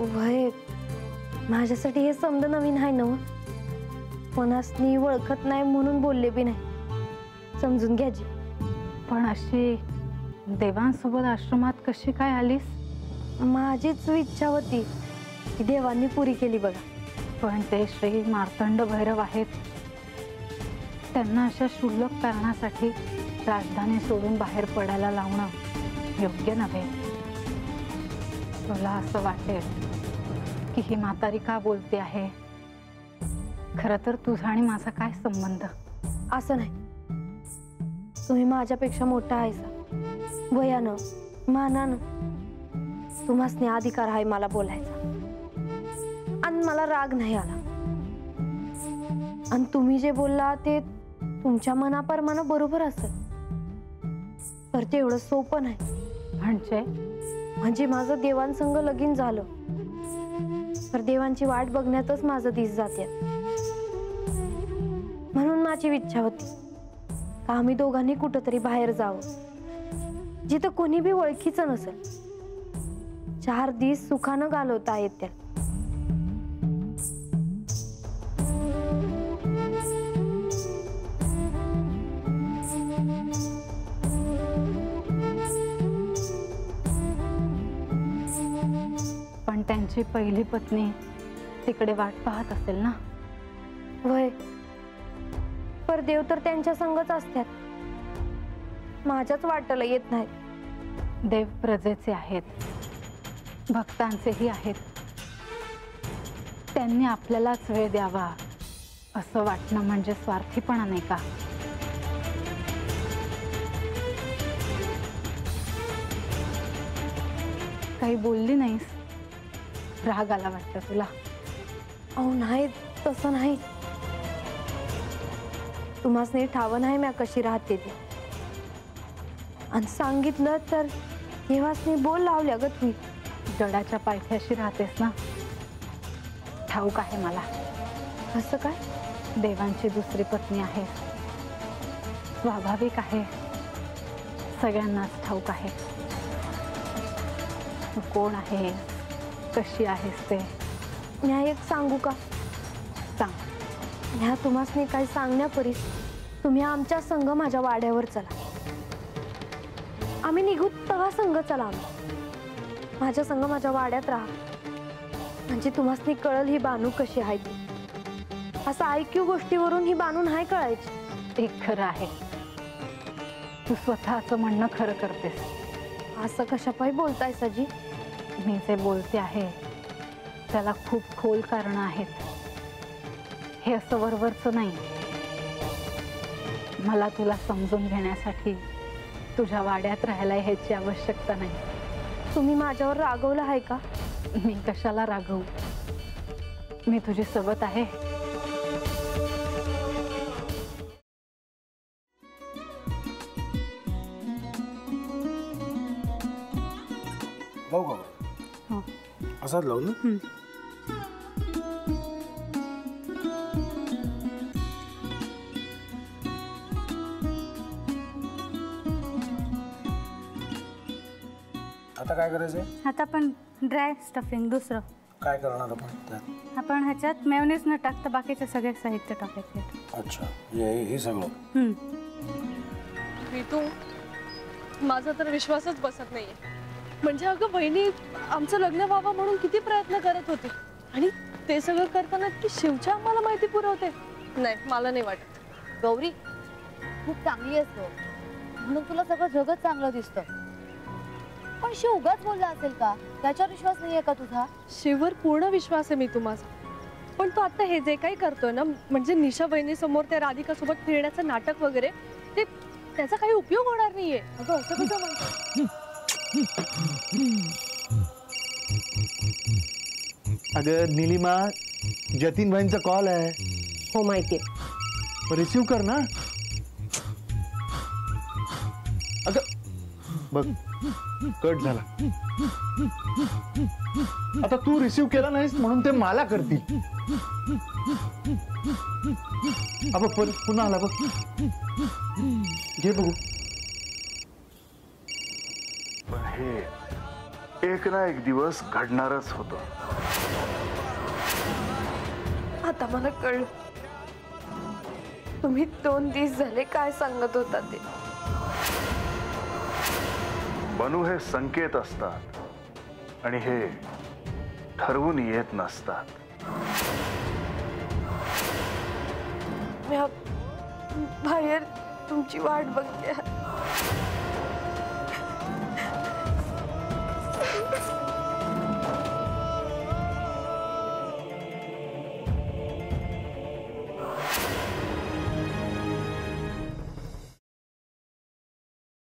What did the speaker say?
वय माझ्यासाठी हे समज नवीन आहे ना. कोणासनी ओळखत नाही म्हणून बोलले बी नाही. समजून घ्यायची. पण अशी देवांसोबत आश्रमात कशी काय आलीस? माझीच इच्छा होती की देवांनी पुरी केली बघा. पण ते श्री मार्तंड भैरव आहेत, त्यांना अशा क्षुल्लक कारणासाठी राजधानी सोडून बाहेर पडायला लावणं योग्य नव्हे. तुला असं वाटेल की ही म्हातारी का बोलते आहे. खरं तर तुझा आणि माझा काय संबंध? असं नाही. तुम्ही माझ्यापेक्षा मोठा आहेसा, वयानं मानानं. तुम्हासनी अधिकार आहे मला बोलायचा आणि मला राग नाही आला. आणि तुम्ही जे बोलला ते तुमच्या मनाप्रमाणे बरोबर असेल, तर ते एवढं सोपं नाही. म्हणजे माझं देवांसंग लगीन झालं तर देवांची वाट बघण्यातच माझं दिस जाते. म्हणून माझी इच्छा होती का आम्ही दोघांनी कुठंतरी बाहेर जावं, जिथं कोणी बी ओळखीचं नसेल. 4 दिवस सुखानं घालवता येत. पण त्यांची पहिली पत्नी तिकडे वाट पाहत असेल ना. वय पर देव तर त्यांच्या संगच असतात, माझ्याच वाटेला येत नाही. देव प्रजेचे आहेत, भक्तांचेही आहेत. त्यांनी आपल्यालाच वेळ द्यावा असं वाटणं म्हणजे स्वार्थीपणा नाही का? काही बोलली नाहीस? राग आला वाटतं तुला? अहो नाही, तसं नाही. तुम्हासनी ठावं नाही म्या कशी राहते ते. आणि सांगितलं तर देवासनी बोल लावल्या ग तुम्ही. गडाच्या पायथ्याशी राहतेस ना, ठाऊक आहे मला. असं काय? देवांची दुसरी पत्नी आहे, स्वाभाविक आहे, सगळ्यांनाच ठाऊक आहे. तू कोण आहे, कशी आहेस ते न्या एक सांगू का? सांग. ह्या तुम्हासनी काही सांगण्यापरीस तुम्ही आमच्या संघ माझ्या वाड्यावर चला. आम्ही निघू तेव्हा संघ चला. आम्ही माझ्या संघ माझ्या वाड्यात राहा, म्हणजे तुम्हासनी कळल ही बानू कशी आहे ती. असं ऐक्यू गोष्टीवरून ही बानू नाही कळायची. एक खरं आहे, तू स्वतःचं म्हणणं खरं करतेस. असं कशापायी बोलताय सजी? मी जे बोलते आहे त्याला खूप खोल कारण आहेत. हे असं वरवरचं नाही. मला तुला समजून घेण्यासाठी तुझ्या वाड्यात राहायला ह्याची आवश्यकता नाही. तुम्ही माझ्यावर रागवलं आहे का? मी कशाला रागवू? मी तुझी सोबत आहे. लावू का? हो. असाच लावू ना? आता काय करायचंय? आता आपण ड्राय स्टफिंग दुसरं काय करणार आपण त्यात? आपण ह्याच्यात मेयोनीज न टाकता बाकीचे सगळे साहित्य टाकायचे. अच्छा, हे सगळं. ऋतू, माझा तर विश्वासच बसत नाहीये. म्हणजे अगं बहिणी आमचं लग्न व्हावं म्हणून किती प्रयत्न करत होते, आणि ते सगळं करताना की शिवच्या आम्हाला माहिती पुरवते. नाही, मला नाही वाटत. गौरी खूप चांगली असतो म्हणून तुला सगळं जगत चांगलं दिसतं, पण शिव उगाच बोलला असेल का? त्याच्यावर विश्वास नाहीये का तुझा? शिववर पूर्ण विश्वास आहे मी तुम्हाला, पण तो आता हे जे काही करतोय ना, म्हणजे निशा बहिणी समोर त्या राधिका सोबत फिरण्याचं नाटक वगैरे, ते त्याचा काही उपयोग होणार नाहीये. अगं असं कसं म्हणतो? अगं नीलिमा, जतीन भाईंचा कॉल आहे. हो माहितीये. रिसीव कर ना. अगं बघ, कट झाला. आता तू रिसीव केला नाहीस म्हणून ते मला करतील. अब पुन्हा आला बघ, घे बघू. हे एक ना एक दिवस घडणारच होतं. आता मला कळलं तुम्ही 2 दिवस झाले काय सांगत होता ते. बनू हे संकेत असतात आणि हे ठरवून येत नसतात. मी बाहेर तुमची वाट बघते.